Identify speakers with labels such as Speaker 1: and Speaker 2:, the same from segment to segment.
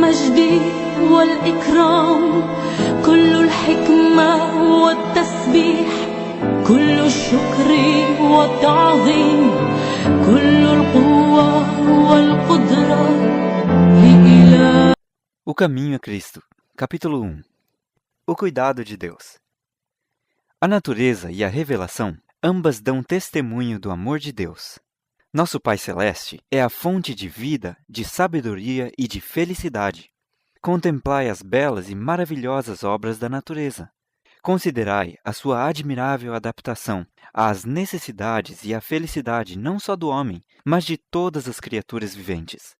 Speaker 1: المجد والإكرام كل الحكمة والتسبيح كل الشكر والتعظيم كل القوة والقدرة لإله.
Speaker 2: O caminho a Cristo, capítulo 1. O cuidado de Deus. A natureza e a revelação, ambas dão testemunho do amor de Deus. Nosso Pai Celeste é a fonte de vida, de sabedoria e de felicidade. Contemplai as belas e maravilhosas obras da natureza. Considerai a sua admirável adaptação às necessidades e à felicidade não só do homem, mas de todas as criaturas viventes.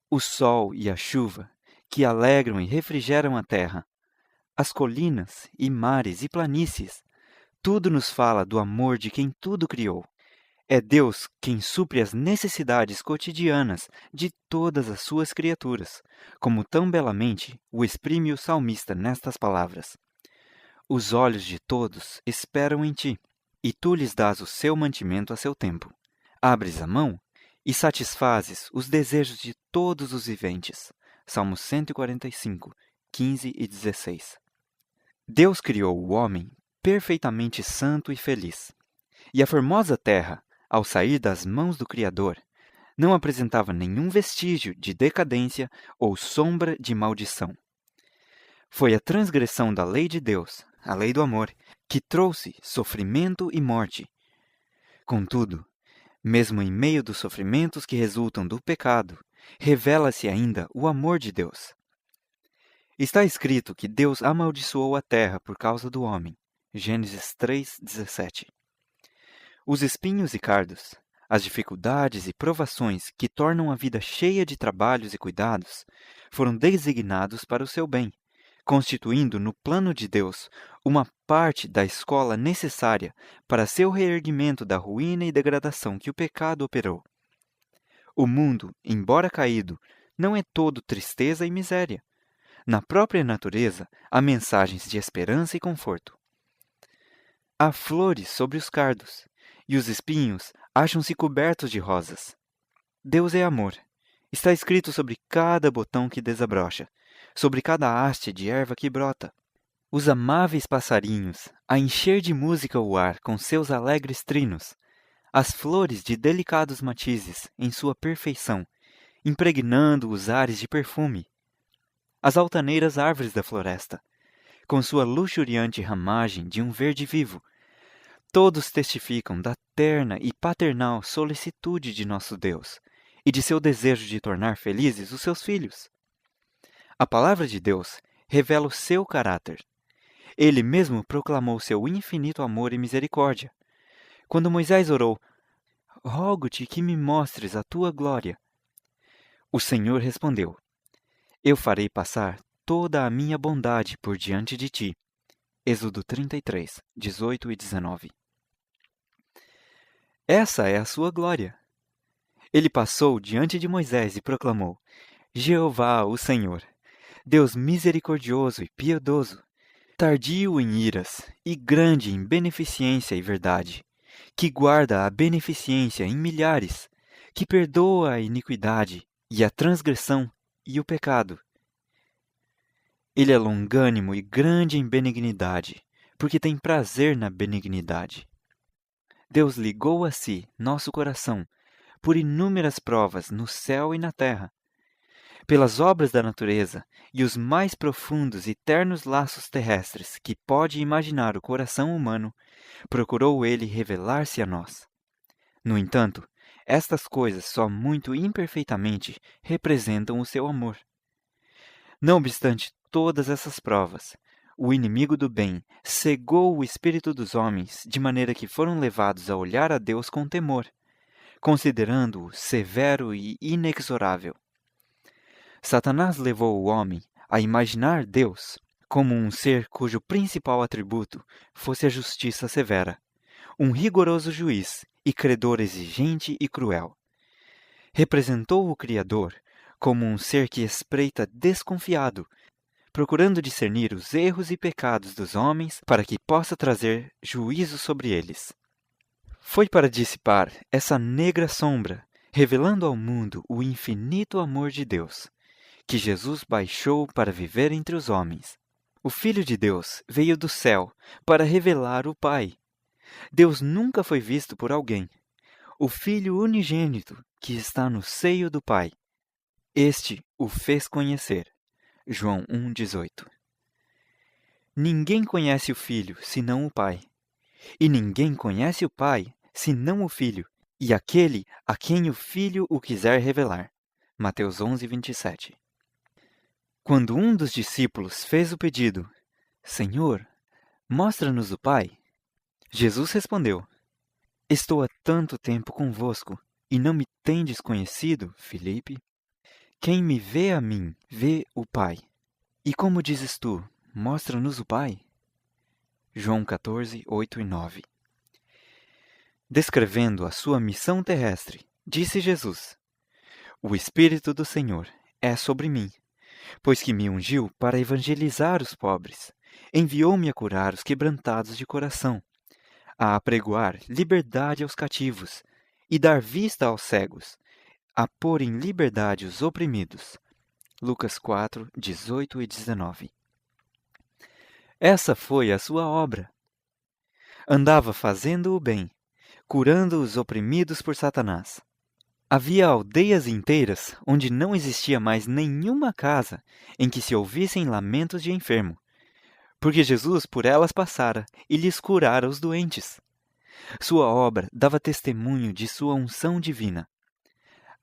Speaker 2: O sol e a chuva, que alegram e refrigeram a terra, as colinas e mares e planícies, tudo nos fala do amor de quem tudo criou. É Deus quem supre as necessidades cotidianas de todas as suas criaturas, como tão belamente o exprime o salmista nestas palavras. Os olhos de todos esperam em ti, e tu lhes dás o seu mantimento a seu tempo. Abres a mão e satisfazes os desejos de todos os viventes. Salmo 145, 15 e 16. Deus criou o homem perfeitamente santo e feliz. E a formosa terra, ao sair das mãos do Criador, não apresentava nenhum vestígio de decadência ou sombra de maldição. Foi a transgressão da lei de Deus, a lei do amor, que trouxe sofrimento e morte. Contudo, mesmo em meio dos sofrimentos que resultam do pecado, revela-se ainda o amor de Deus. Está escrito que Deus amaldiçoou a terra por causa do homem. Gênesis 3:17. Os espinhos e cardos, as dificuldades e provações que tornam a vida cheia de trabalhos e cuidados, foram designados para o seu bem, constituindo no plano de Deus uma parte da escola necessária para seu reerguimento da ruína e degradação que o pecado operou. O mundo, embora caído, não é todo tristeza e miséria. Na própria natureza, há mensagens de esperança e conforto. Há flores sobre os cardos, e os espinhos acham-se cobertos de rosas. Deus é amor. Está escrito sobre cada botão que desabrocha, sobre cada haste de erva que brota. Os amáveis passarinhos, a encher de música o ar com seus alegres trinos, as flores de delicados matizes em sua perfeição, impregnando os ares de perfume, as altaneiras árvores da floresta, com sua luxuriante ramagem de um verde vivo, todos testificam da terna e paternal solicitude de nosso Deus e de seu desejo de tornar felizes os seus filhos. A palavra de Deus revela o seu caráter. Ele mesmo proclamou seu infinito amor e misericórdia. Quando Moisés orou, "Rogo-te que me mostres a tua glória", o Senhor respondeu, "Eu farei passar toda a minha bondade por diante de ti." Êxodo 33, 18 e 19. Essa é a sua glória. Ele passou diante de Moisés e proclamou, "Jeová, o Senhor, Deus misericordioso e piedoso, tardio em iras e grande em beneficência e verdade, que guarda a beneficência em milhares, que perdoa a iniquidade e a transgressão e o pecado. Ele é longânimo e grande em benignidade, porque tem prazer na benignidade." Deus ligou a si nosso coração por inúmeras provas no céu e na terra. Pelas obras da natureza e os mais profundos e ternos laços terrestres que pode imaginar o coração humano, procurou ele revelar-se a nós. No entanto, estas coisas só muito imperfeitamente representam o seu amor. Não obstante todas essas provas, o inimigo do bem cegou o espírito dos homens de maneira que foram levados a olhar a Deus com temor, considerando-o severo e inexorável. Satanás levou o homem a imaginar Deus como um ser cujo principal atributo fosse a justiça severa, um rigoroso juiz e credor exigente e cruel. Representou o Criador como um ser que espreita desconfiado, procurando discernir os erros e pecados dos homens para que possa trazer juízo sobre eles. Foi para dissipar essa negra sombra, revelando ao mundo o infinito amor de Deus, que Jesus baixou para viver entre os homens. O Filho de Deus veio do céu para revelar o Pai. Deus nunca foi visto por alguém. O Filho unigênito que está no seio do Pai. Este o fez conhecer. João 1,18. Ninguém conhece o Filho, senão o Pai. E ninguém conhece o Pai, senão o Filho, e aquele a quem o Filho o quiser revelar. Mateus 11:27. Quando um dos discípulos fez o pedido, Senhor, mostra-nos o Pai, Jesus respondeu, Estou há tanto tempo convosco, e não me tendes conhecido, Filipe? Quem me vê a mim, vê o Pai. E como dizes tu, mostra-nos o Pai? João 14, 8 e 9. Descrevendo a sua missão terrestre, disse Jesus, O Espírito do Senhor é sobre mim, pois que me ungiu para evangelizar os pobres, enviou-me a curar os quebrantados de coração, a apregoar liberdade aos cativos e dar vista aos cegos, a pôr em liberdade os oprimidos. Lucas 4, 18 e 19. Essa foi a sua obra. Andava fazendo o bem, curando os oprimidos por Satanás. Havia aldeias inteiras onde não existia mais nenhuma casa em que se ouvissem lamentos de enfermo, porque Jesus por elas passara e lhes curara os doentes. Sua obra dava testemunho de sua unção divina.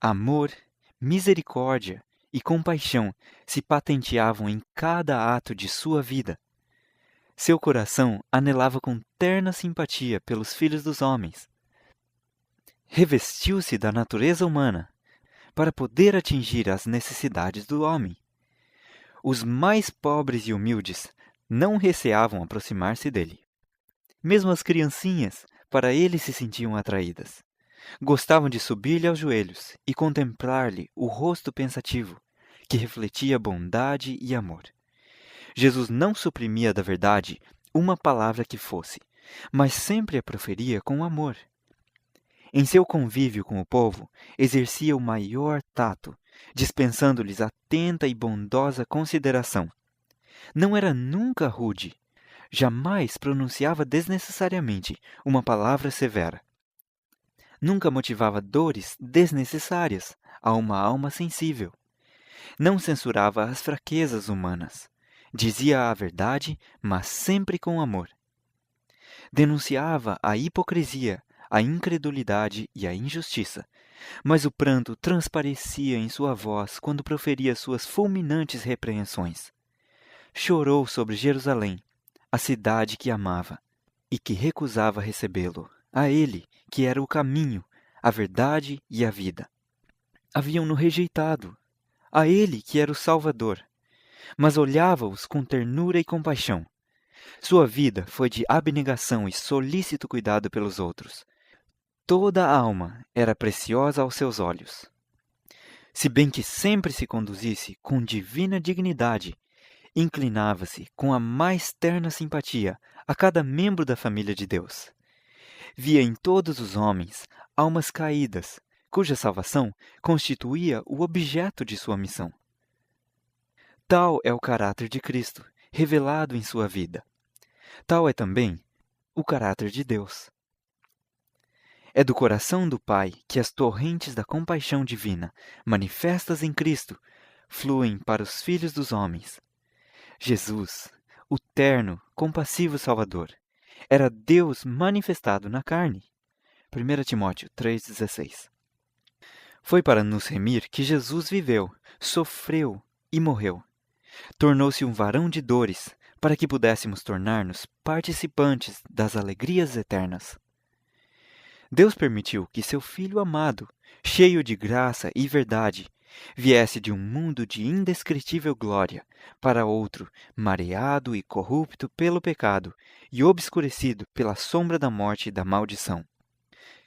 Speaker 2: Amor, misericórdia e compaixão se patenteavam em cada ato de sua vida. Seu coração anelava com terna simpatia pelos filhos dos homens. Revestiu-se da natureza humana para poder atingir as necessidades do homem. Os mais pobres e humildes não receavam aproximar-se dele. Mesmo as criancinhas, para ele se sentiam atraídas. Gostavam de subir-lhe aos joelhos e contemplar-lhe o rosto pensativo, que refletia bondade e amor. Jesus não suprimia da verdade uma palavra que fosse, mas sempre a proferia com amor. Em seu convívio com o povo, exercia o maior tato, dispensando-lhes atenta e bondosa consideração. Não era nunca rude, jamais pronunciava desnecessariamente uma palavra severa. Nunca motivava dores desnecessárias a uma alma sensível. Não censurava as fraquezas humanas. Dizia a verdade, mas sempre com amor. Denunciava a hipocrisia, a incredulidade e a injustiça, mas o pranto transparecia em sua voz quando proferia suas fulminantes repreensões. Chorou sobre Jerusalém, a cidade que amava e que recusava recebê-lo, a ele que era o caminho, a verdade e a vida. Haviam-no rejeitado, a ele que era o Salvador, mas olhava-os com ternura e compaixão. Sua vida foi de abnegação e solícito cuidado pelos outros. Toda a alma era preciosa aos seus olhos. Se bem que sempre se conduzisse com divina dignidade, inclinava-se com a mais terna simpatia a cada membro da família de Deus. Via em todos os homens almas caídas, cuja salvação constituía o objeto de sua missão. Tal é o caráter de Cristo, revelado em sua vida. Tal é também o caráter de Deus. É do coração do Pai que as torrentes da compaixão divina, manifestas em Cristo, fluem para os filhos dos homens. Jesus, o terno, compassivo Salvador, era Deus manifestado na carne. 1 Timóteo 3,16. Foi para nos remir que Jesus viveu, sofreu e morreu. Tornou-se um varão de dores, para que pudéssemos tornar-nos participantes das alegrias eternas. Deus permitiu que seu Filho amado, cheio de graça e verdade, viesse de um mundo de indescritível glória para outro, mareado e corrupto pelo pecado e obscurecido pela sombra da morte e da maldição.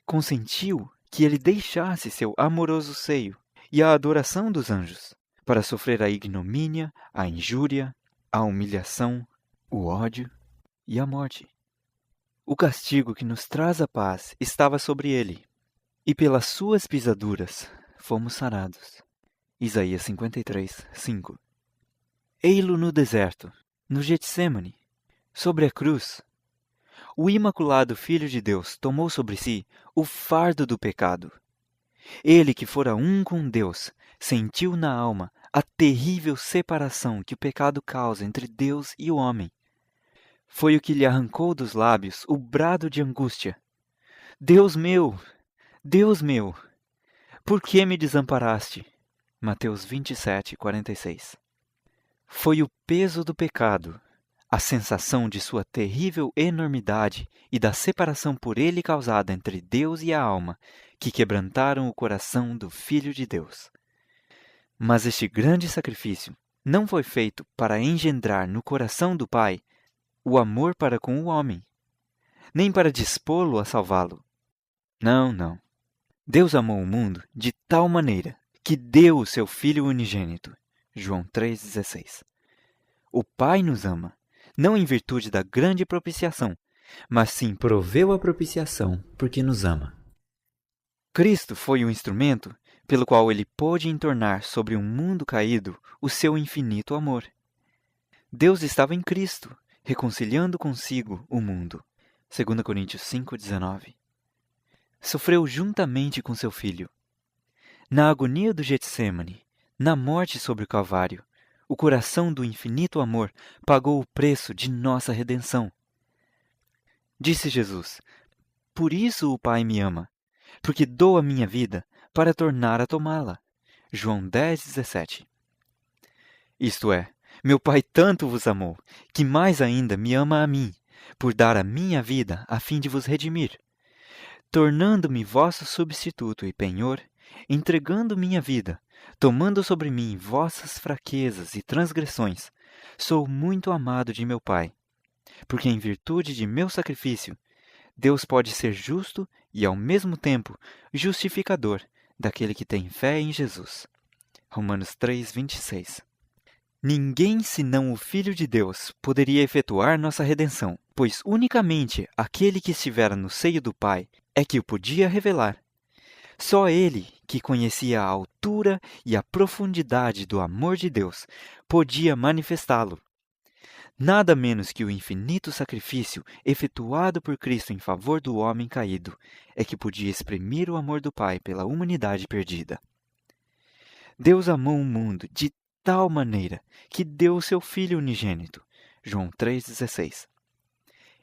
Speaker 2: Consentiu que ele deixasse seu amoroso seio e a adoração dos anjos, para sofrer a ignomínia, a injúria, a humilhação, o ódio e a morte. O castigo que nos traz a paz estava sobre ele, e pelas suas pisaduras fomos sarados. Isaías 53, 5. Ei-lo no deserto, no Getsêmani, sobre a cruz. O imaculado Filho de Deus tomou sobre si o fardo do pecado. Ele que fora um com Deus, sentiu na alma a terrível separação que o pecado causa entre Deus e o homem. Foi o que lhe arrancou dos lábios o brado de angústia. Deus meu, por que me desamparaste? Mateus 27, 46. Foi o peso do pecado, a sensação de sua terrível enormidade e da separação por ele causada entre Deus e a alma, que quebrantaram o coração do Filho de Deus. Mas este grande sacrifício não foi feito para engendrar no coração do Pai o amor para com o homem, nem para dispô-lo a salvá-lo. Não. Deus amou o mundo de tal maneira que deu o seu Filho unigênito. João 3,16. O Pai nos ama, não em virtude da grande propiciação, mas sim proveu a propiciação porque nos ama. Cristo foi o instrumento pelo qual ele pôde entornar sobre um mundo caído o seu infinito amor. Deus estava em Cristo, reconciliando consigo o mundo. 2 Coríntios 5,19. Sofreu juntamente com seu Filho. Na agonia do Getsêmani, na morte sobre o Calvário, o coração do infinito amor pagou o preço de nossa redenção. Disse Jesus: por isso o Pai me ama, porque dou a minha vida para tornar a tomá-la. João 10,17. Isto é, meu Pai tanto vos amou, que mais ainda me ama a mim, por dar a minha vida a fim de vos redimir. Tornando-me vosso substituto e penhor, entregando minha vida, tomando sobre mim vossas fraquezas e transgressões, sou muito amado de meu Pai, porque em virtude de meu sacrifício, Deus pode ser justo e, ao mesmo tempo, justificador daquele que tem fé em Jesus. Romanos 3:26. Ninguém senão o Filho de Deus poderia efetuar nossa redenção, pois unicamente aquele que estivera no seio do Pai é que o podia revelar. Só ele, que conhecia a altura e a profundidade do amor de Deus, podia manifestá-lo. Nada menos que o infinito sacrifício efetuado por Cristo em favor do homem caído é que podia exprimir o amor do Pai pela humanidade perdida. Deus amou o mundo de tal maneira que deu o seu Filho unigênito. João 3,16.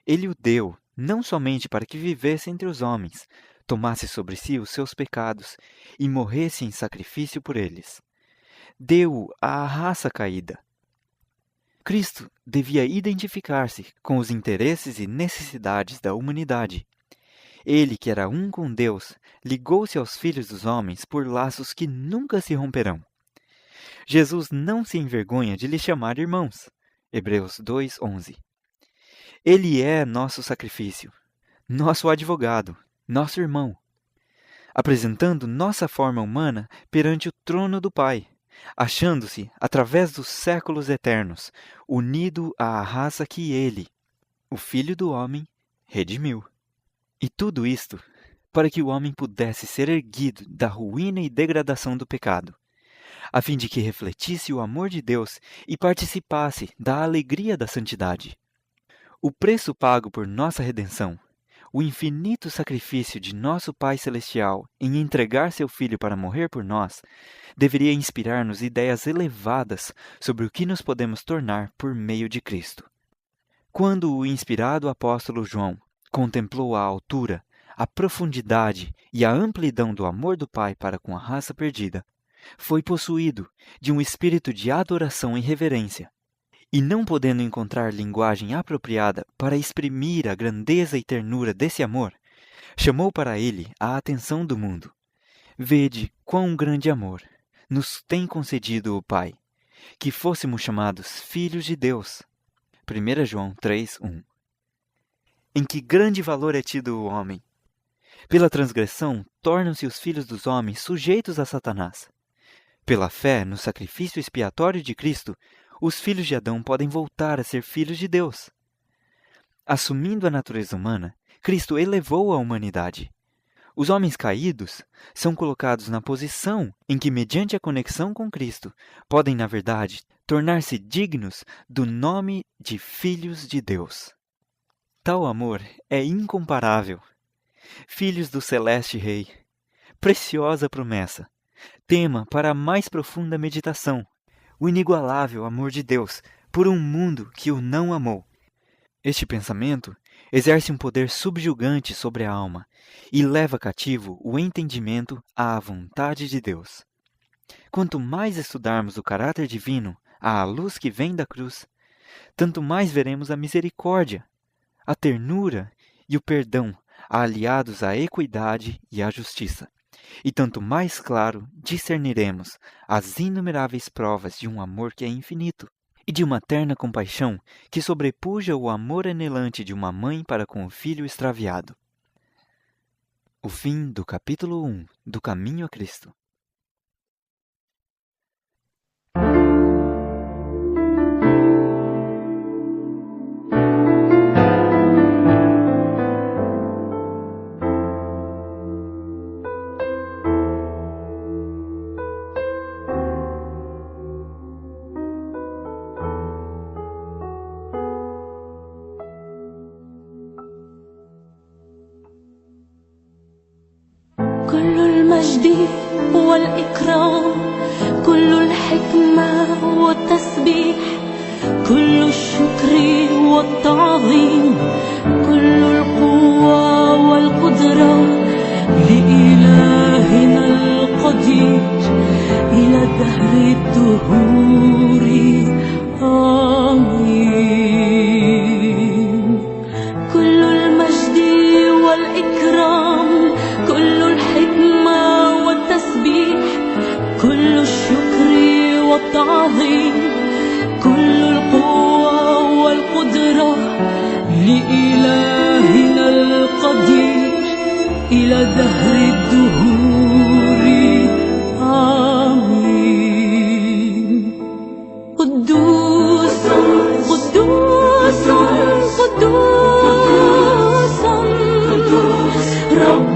Speaker 2: Ele o deu não somente para que vivesse entre os homens, tomasse sobre si os seus pecados e morresse em sacrifício por eles. Deu-o à raça caída. Cristo devia identificar-se com os interesses e necessidades da humanidade. Ele, que era um com Deus, ligou-se aos filhos dos homens por laços que nunca se romperão. Jesus não se envergonha de lhes chamar irmãos. Hebreus 2:11. Ele é nosso sacrifício, nosso advogado, nosso irmão, apresentando nossa forma humana perante o trono do Pai, achando-se, através dos séculos eternos, unido à raça que ele, o Filho do homem, redimiu. E tudo isto para que o homem pudesse ser erguido da ruína e degradação do pecado, a fim de que refletisse o amor de Deus e participasse da alegria da santidade. O preço pago por nossa redenção, o infinito sacrifício de nosso Pai Celestial em entregar seu Filho para morrer por nós, deveria inspirar-nos ideias elevadas sobre o que nos podemos tornar por meio de Cristo. Quando o inspirado apóstolo João contemplou a altura, a profundidade e a amplidão do amor do Pai para com a raça perdida, foi possuído de um espírito de adoração e reverência. E não podendo encontrar linguagem apropriada para exprimir a grandeza e ternura desse amor, chamou para ele a atenção do mundo. Vede quão grande amor nos tem concedido o Pai, que fôssemos chamados filhos de Deus. 1 João 3:1. Em que grande valor é tido o homem! Pela transgressão, tornam-se os filhos dos homens sujeitos a Satanás. Pela fé no sacrifício expiatório de Cristo, os filhos de Adão podem voltar a ser filhos de Deus. Assumindo a natureza humana, Cristo elevou a humanidade. Os homens caídos são colocados na posição em que, mediante a conexão com Cristo, podem, na verdade, tornar-se dignos do nome de filhos de Deus. Tal amor é incomparável. Filhos do Celeste Rei, preciosa promessa, tema para a mais profunda meditação, o inigualável amor de Deus por um mundo que o não amou. Este pensamento exerce um poder subjugante sobre a alma e leva cativo o entendimento à vontade de Deus. Quanto mais estudarmos o caráter divino à luz que vem da cruz, tanto mais veremos a misericórdia, a ternura e o perdão aliados à equidade e à justiça, e tanto mais claro discerniremos as inumeráveis provas de um amor que é infinito e de uma terna compaixão que sobrepuja o amor anelante de uma mãe para com o filho extraviado. O fim do capítulo 1 do Caminho a Cristo.
Speaker 1: كل المجد والإكرام، كل الحكمة والتسبيح، كل الشكر والتعظيم، كل القوة والقدرة لإلهنا القدير إلى دهر الدهور. آمين. كل المجد والإكرام، كل الحكمة والتسبيح، كل الشكر والتعظيم، كل القوة والقدرة لإلهنا القدير إلى دهر الدهور. آمين. قدوس قدوس قدوس قدوس رب